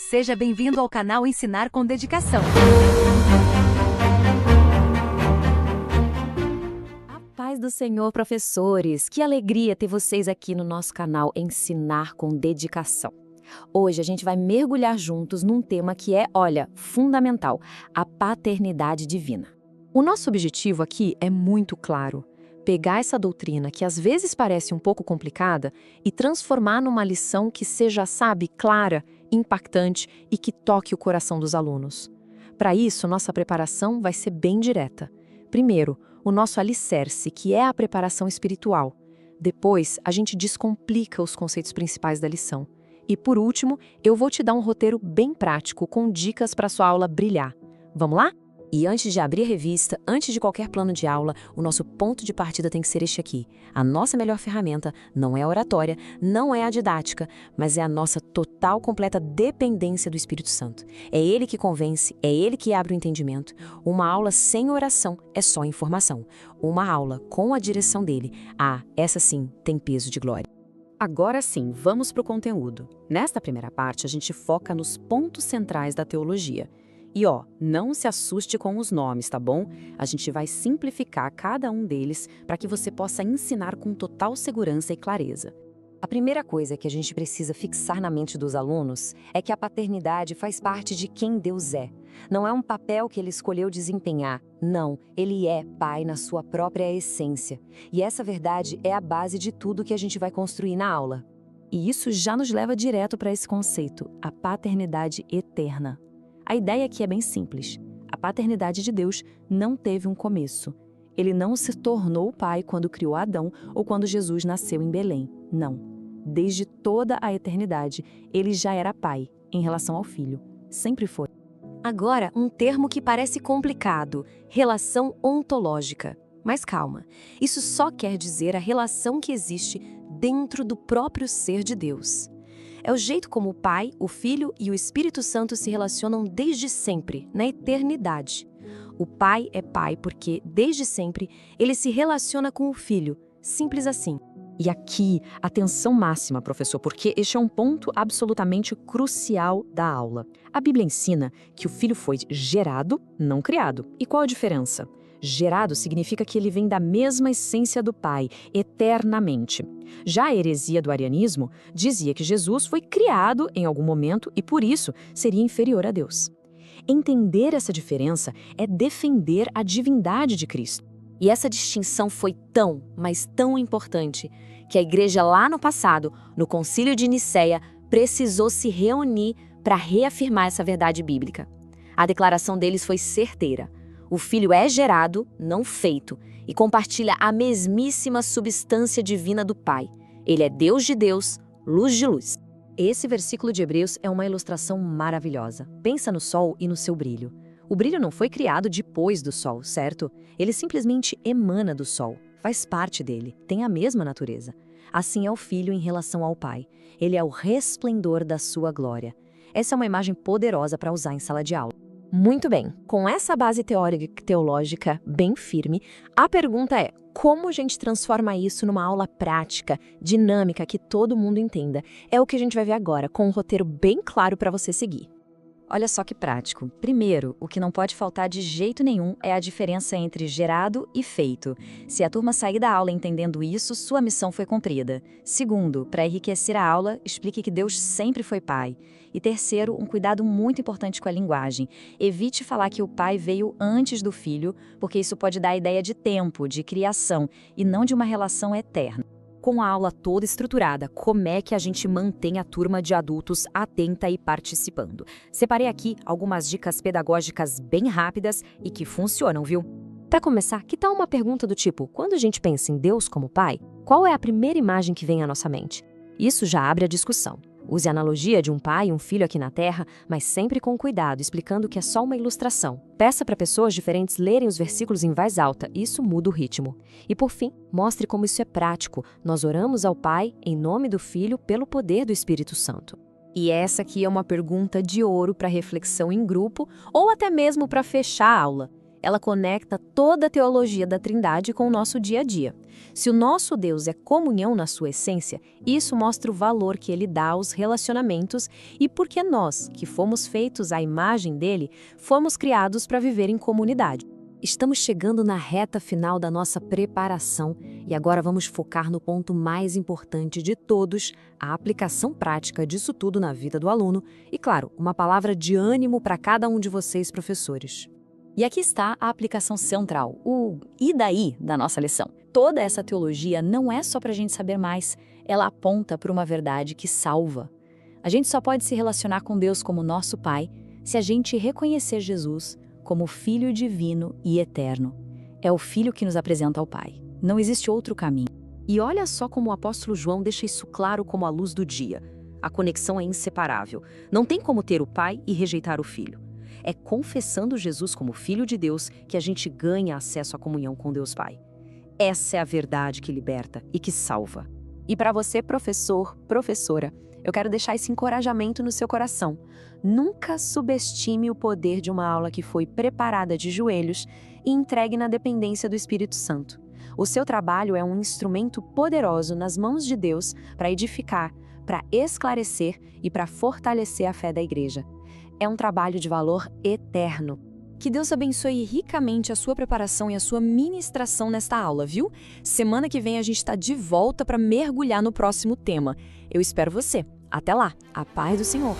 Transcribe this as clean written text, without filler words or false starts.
Seja bem-vindo ao canal Ensinar com Dedicação. A paz do Senhor, professores! Que alegria ter vocês aqui no nosso canal Ensinar com Dedicação. Hoje a gente vai mergulhar juntos num tema que é, fundamental: a paternidade divina. O nosso objetivo aqui é muito claro: pegar essa doutrina que às vezes parece um pouco complicada e transformar numa lição que seja, clara, impactante e que toque o coração dos alunos. Para isso, nossa preparação vai ser bem direta. Primeiro, o nosso alicerce, que é a preparação espiritual. Depois, a gente descomplica os conceitos principais da lição. E por último, eu vou te dar um roteiro bem prático com dicas para sua aula brilhar. Vamos lá? E antes de abrir a revista, antes de qualquer plano de aula, o nosso ponto de partida tem que ser este aqui. A nossa melhor ferramenta não é a oratória, não é a didática, mas é a nossa total, completa dependência do Espírito Santo. É Ele que convence, é Ele que abre o entendimento. Uma aula sem oração é só informação. Uma aula com a direção dele, essa sim tem peso de glória. Agora sim, vamos para o conteúdo. Nesta primeira parte, a gente foca nos pontos centrais da teologia. E não se assuste com os nomes, tá bom? A gente vai simplificar cada um deles para que você possa ensinar com total segurança e clareza. A primeira coisa que a gente precisa fixar na mente dos alunos é que a paternidade faz parte de quem Deus é. Não é um papel que ele escolheu desempenhar. Não, ele é pai na sua própria essência. E essa verdade é a base de tudo que a gente vai construir na aula. E isso já nos leva direto para esse conceito, a paternidade eterna. A ideia aqui é bem simples. A paternidade de Deus não teve um começo. Ele não se tornou pai quando criou Adão ou quando Jesus nasceu em Belém. Não. Desde toda a eternidade, ele já era pai em relação ao filho. Sempre foi. Agora, um termo que parece complicado: relação ontológica. Mas calma, isso só quer dizer a relação que existe dentro do próprio ser de Deus. É o jeito como o Pai, o Filho e o Espírito Santo se relacionam desde sempre, na eternidade. O Pai é Pai porque, desde sempre, ele se relaciona com o Filho. Simples assim. E aqui, atenção máxima, professor, porque este é um ponto absolutamente crucial da aula. A Bíblia ensina que o Filho foi gerado, não criado. E qual a diferença? Gerado significa que ele vem da mesma essência do Pai, eternamente. Já a heresia do arianismo dizia que Jesus foi criado em algum momento e, por isso, seria inferior a Deus. Entender essa diferença é defender a divindade de Cristo. E essa distinção foi tão, mas tão importante, que a igreja lá no passado, no Concílio de Nicéia, precisou se reunir para reafirmar essa verdade bíblica. A declaração deles foi certeira. O Filho é gerado, não feito, e compartilha a mesmíssima substância divina do Pai. Ele é Deus de Deus, luz de luz. Esse versículo de Hebreus é uma ilustração maravilhosa. Pensa no sol e no seu brilho. O brilho não foi criado depois do sol, certo? Ele simplesmente emana do sol, faz parte dele, tem a mesma natureza. Assim é o Filho em relação ao Pai. Ele é o resplendor da sua glória. Essa é uma imagem poderosa para usar em sala de aula. Muito bem, com essa base teórica e teológica bem firme, a pergunta é: como a gente transforma isso numa aula prática, dinâmica, que todo mundo entenda? É o que a gente vai ver agora, com um roteiro bem claro para você seguir. Olha só que prático. Primeiro, o que não pode faltar de jeito nenhum é a diferença entre gerado e feito. Se a turma sair da aula entendendo isso, sua missão foi cumprida. Segundo, para enriquecer a aula, explique que Deus sempre foi pai. E terceiro, um cuidado muito importante com a linguagem. Evite falar que o pai veio antes do filho, porque isso pode dar a ideia de tempo, de criação, e não de uma relação eterna. Com a aula toda estruturada, como é que a gente mantém a turma de adultos atenta e participando? Separei aqui algumas dicas pedagógicas bem rápidas e que funcionam, viu? Para começar, que tal uma pergunta do tipo: quando a gente pensa em Deus como pai, qual é a primeira imagem que vem à nossa mente? Isso já abre a discussão. Use a analogia de um pai e um filho aqui na Terra, mas sempre com cuidado, explicando que é só uma ilustração. Peça para pessoas diferentes lerem os versículos em voz alta, isso muda o ritmo. E por fim, mostre como isso é prático. Nós oramos ao Pai, em nome do Filho, pelo poder do Espírito Santo. E essa aqui é uma pergunta de ouro para reflexão em grupo, ou até mesmo para fechar a aula. Ela conecta toda a teologia da Trindade com o nosso dia a dia. Se o nosso Deus é comunhão na sua essência, isso mostra o valor que ele dá aos relacionamentos e porque nós, que fomos feitos à imagem dele, fomos criados para viver em comunidade. Estamos chegando na reta final da nossa preparação e agora vamos focar no ponto mais importante de todos, a aplicação prática disso tudo na vida do aluno e, claro, uma palavra de ânimo para cada um de vocês, professores. E aqui está a aplicação central, o "e daí" da nossa lição. Toda essa teologia não é só para a gente saber mais, ela aponta para uma verdade que salva. A gente só pode se relacionar com Deus como nosso Pai se a gente reconhecer Jesus como Filho divino e eterno. É o Filho que nos apresenta ao Pai. Não existe outro caminho. E olha só como o apóstolo João deixa isso claro como a luz do dia. A conexão é inseparável. Não tem como ter o Pai e rejeitar o Filho. É confessando Jesus como Filho de Deus que a gente ganha acesso à comunhão com Deus Pai. Essa é a verdade que liberta e que salva. E para você, professor, professora, eu quero deixar esse encorajamento no seu coração. Nunca subestime o poder de uma aula que foi preparada de joelhos e entregue na dependência do Espírito Santo. O seu trabalho é um instrumento poderoso nas mãos de Deus para edificar, para esclarecer e para fortalecer a fé da igreja. É um trabalho de valor eterno. Que Deus abençoe ricamente a sua preparação e a sua ministração nesta aula, viu? Semana que vem a gente está de volta para mergulhar no próximo tema. Eu espero você. Até lá. A paz do Senhor.